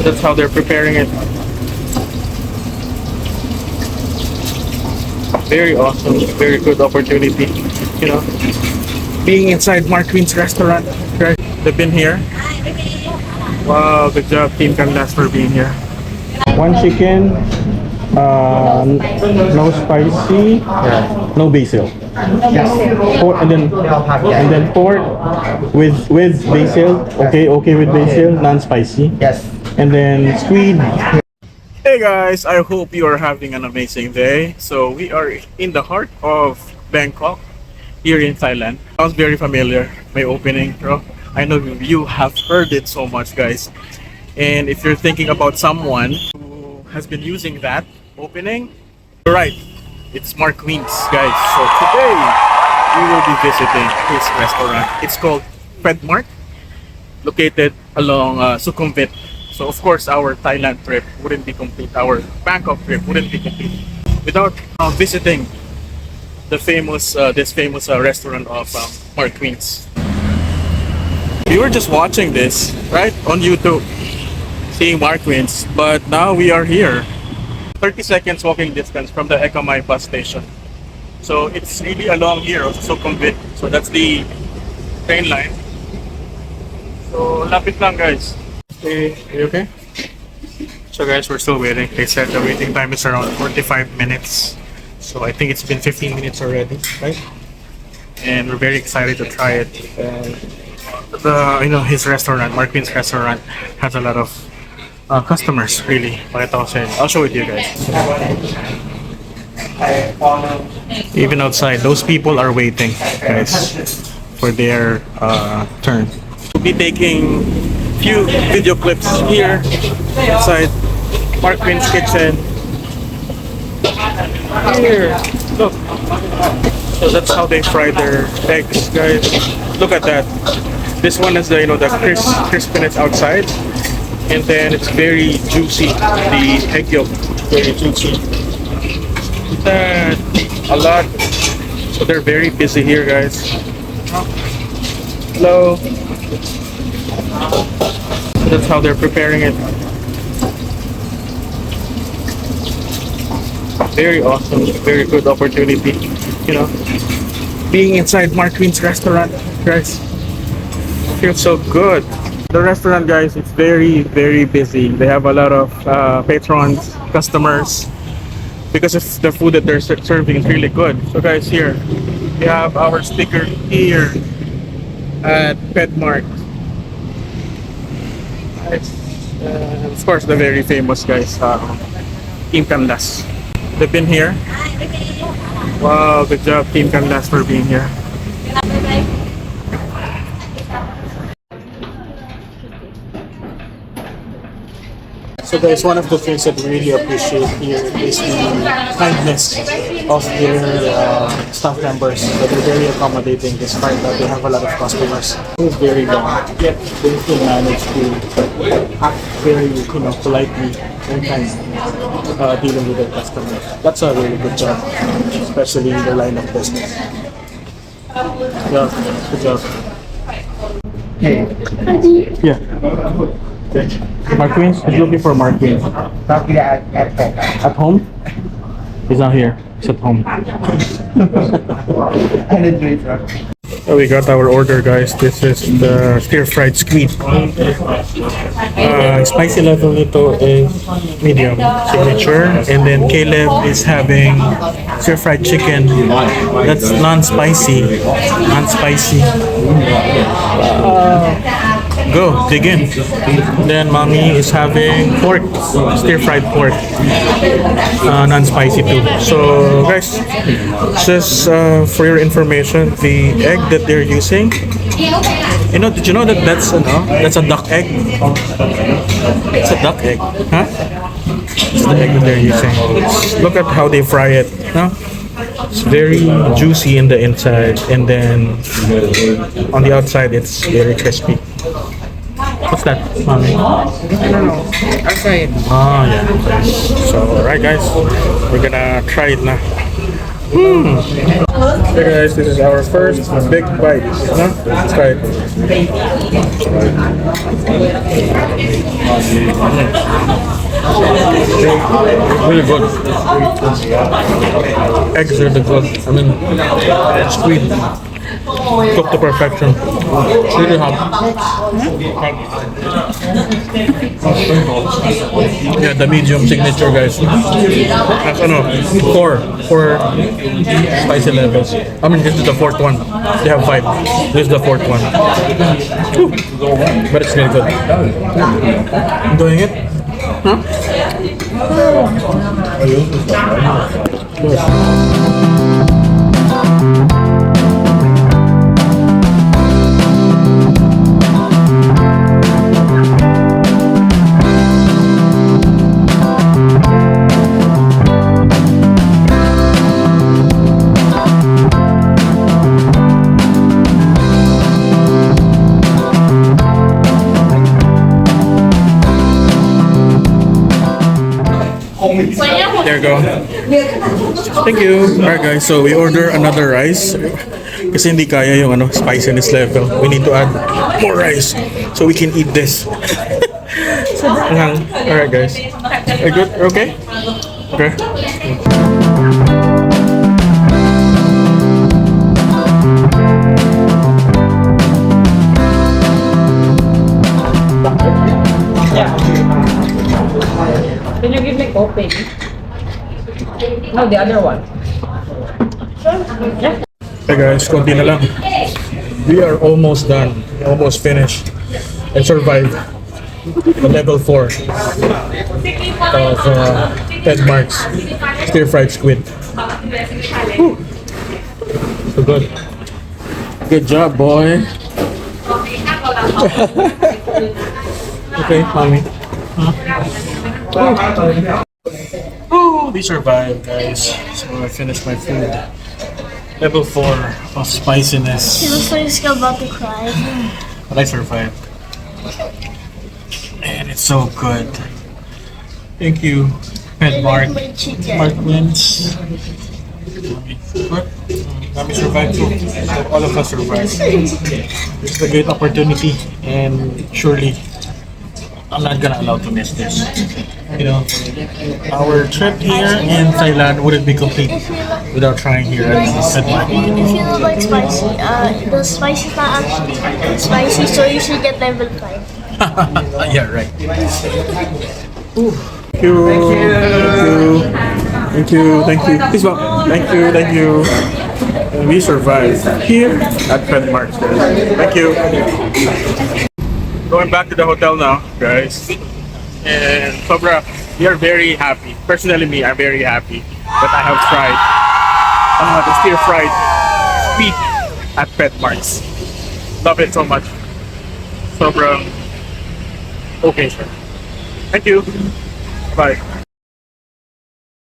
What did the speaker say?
That's how they're preparing it. Very awesome, very good opportunity, you know, being inside Mark Wiens restaurant, right? They've been here. Wow, good job Team Canlas for being here. One chicken, no spicy, no basil. Pork, and then pork with basil. Okay with basil, non-spicy. Yes. And then squid. Hey guys, I hope you are having an amazing day. So we are in the heart of Bangkok, here in Thailand. Sounds very familiar, my opening, bro. I know you have heard it so much, guys. And if you're thinking about someone who has been using that opening, you're right. It's Mark Wiens, guys. So today we will be visiting his restaurant. It's called PHED, located along Sukhumvit. So of course our Thailand trip wouldn't be complete, our Bangkok trip wouldn't be complete without visiting the famous restaurant of Mark Wiens. We were just watching this right on YouTube, seeing Mark Wiens, but now we are here, 30 seconds walking distance from the Ekamai bus station. So it's really along here of Sukhumvit. So that's the train line. So lapit lang, guys. Hey, are you okay? So guys, we're still waiting. They said the waiting time is around 45 minutes. So I think it's been 15 minutes already, right? And we're very excited to try it. His restaurant, Mark Wiens restaurant, has a lot of customers, really. I'll show it to you guys. Even outside, those people are waiting, guys, for their turn. We'll be taking few video clips here inside Mark Wiens kitchen. Here, look. So that's how they fry their eggs, guys. Look at that. This one is the crispiness outside, and then it's very juicy. The egg yolk, very juicy. That a lot. So they're very busy here, guys. Hello. That's how they're preparing it. Very awesome, very good opportunity, you know, being inside Mark Wiens restaurant, guys. Feels so good. The restaurant, guys, it's very busy. They have a lot of patrons, customers, because of the food that they're serving is really good. So guys, here we have our sticker here at PHED. Of course, the very famous guys, Team Canlas. They've been here. Wow, good job Team Canlas for being here. So guys, one of the things that we really appreciate here is the kindness of their staff members. That they're very accommodating despite that they have a lot of customers. It's very long, yet they still manage to act very, politely and kind, dealing with their customers. That's a really good job, especially in their line of business. Yeah, good job. Hey. Yeah. Mark Wiens? He's looking for Mark Wiens. At home? He's not here. He's at home. So we got our order, guys. This is the stir-fried squid. Spicy level nito is medium, signature. And then Caleb is having stir-fried chicken. That's non-spicy. Go, dig in. Then mommy is having pork, stir-fried pork, non-spicy too. So guys, just for your information, the egg that they're using, did you know that that's a duck egg? It's a duck egg, huh? It's the egg that they're using. Look at how they fry it, huh? It's very juicy in the inside, and then on the outside it's very crispy. What's that, mommy? I don't know. I'll try it. Oh yeah. So alright guys, we're gonna try it now. Hey guys, this is our first big bite. Let's try it. Really good. Eggs are the good. I mean, it's sweet. Cooked to perfection. It's really hot. Yeah, the medium signature, guys. That's four spicy levels. I mean, this is the fourth one. They have 5. This is the fourth one. Whew. But it's really good. Enjoying it? Huh? There you go. Thank you. Alright guys, so we order another rice. Kasi hindi kaya yung spiciness level. We need to add more rice so we can eat this. Alright guys. Are you good? Okay? Okay. Can you give me open? No, the other one. Hey guys, konti na lang. We are almost done. Almost finished. And survived the level 4 of PHED marks stir-fried squid. Whew. So good. Good job, boy. Okay, mommy. Oh, we survived, guys. So I finished my food. Level 4 of spiciness. She looks like she's about to cry. But I survived. And it's so good. Thank you, Pet Mark. Mark wins. Good. We survived too. All of us survived. It's a great opportunity, and surely I'm not gonna allow to miss this. You know, our trip here in Thailand wouldn't be complete without trying here at Pet Mark. If you don't like spicy, the spicy is not actually spicy, so you should get level 5. Yeah, right. Ooh. Thank you. Thank you. Thank you. Please, ma'am. Thank you. Thank you. And we survived here at Pet Mark. Thank you. Going back to the hotel now, guys. And sobra, we are very happy. Personally, me, I'm very happy that I have tried the stir-fried squid at Pet Marks. Love it so much. Sobra. Okay, sir. Thank you. Bye.